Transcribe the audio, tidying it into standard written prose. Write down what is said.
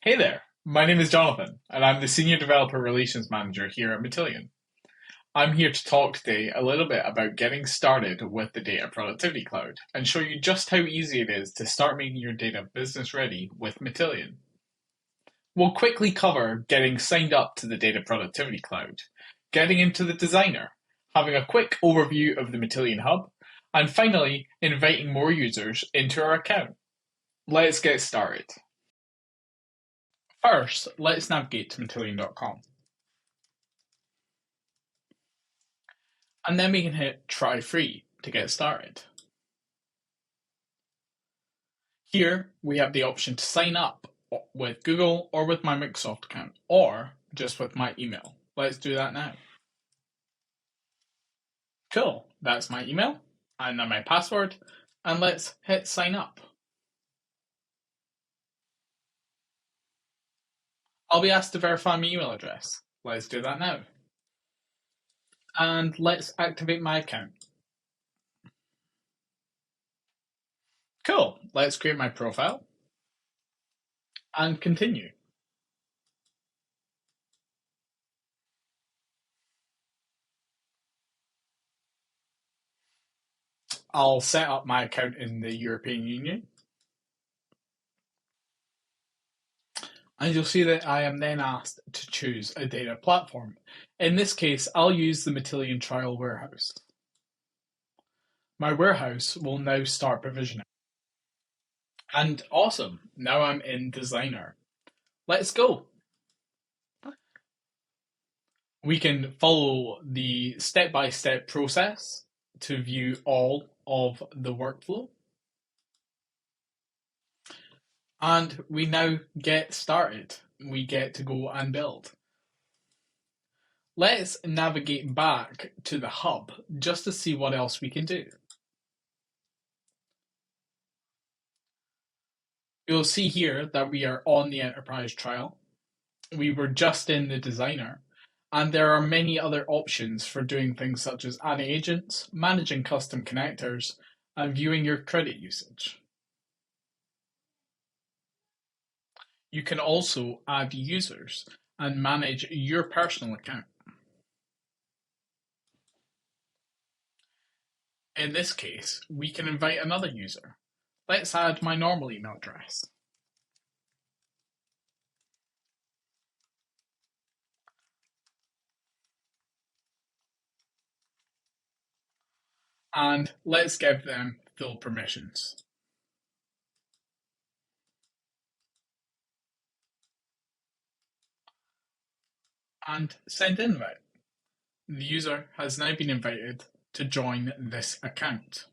Hey there, my name is Jonathan, and I'm the Senior Developer Relations Manager here at Matillion. I'm here to talk today a little bit about getting started with the Data Productivity Cloud and show you just how easy it is to start making your data business ready with Matillion. We'll quickly cover getting signed up to the Data Productivity Cloud, getting into the Designer, having a quick overview of the Matillion Hub, and finally, inviting more users into our account. Let's get started. First, let's navigate to matillion.com. And then we can hit try free to get started. Here we have the option to sign up with Google or with my Microsoft account or just with my email. Let's do that now. Cool, that's my email and then my password, and let's hit sign up. I'll be asked to verify my email address. Let's do that now. And let's activate my account. Cool, let's create my profile and continue. I'll set up my account in the European Union. And you'll see that I am then asked to choose a data platform. In this case, I'll use the Matillion trial warehouse. My warehouse will now start provisioning. And awesome, now I'm in Designer. Let's go. We can follow the step-by-step process to view all of the workflow. And we now get started. We get to go and build. Let's navigate back to the hub just to see what else we can do. You'll see here that we are on the enterprise trial. We were just in the designer, and there are many other options for doing things such as adding agents, managing custom connectors, and viewing your credit usage. You can also add users and manage your personal account. In this case, we can invite another user. Let's add my normal email address. And let's give them full permissions. And send invite. The user has now been invited to join this account.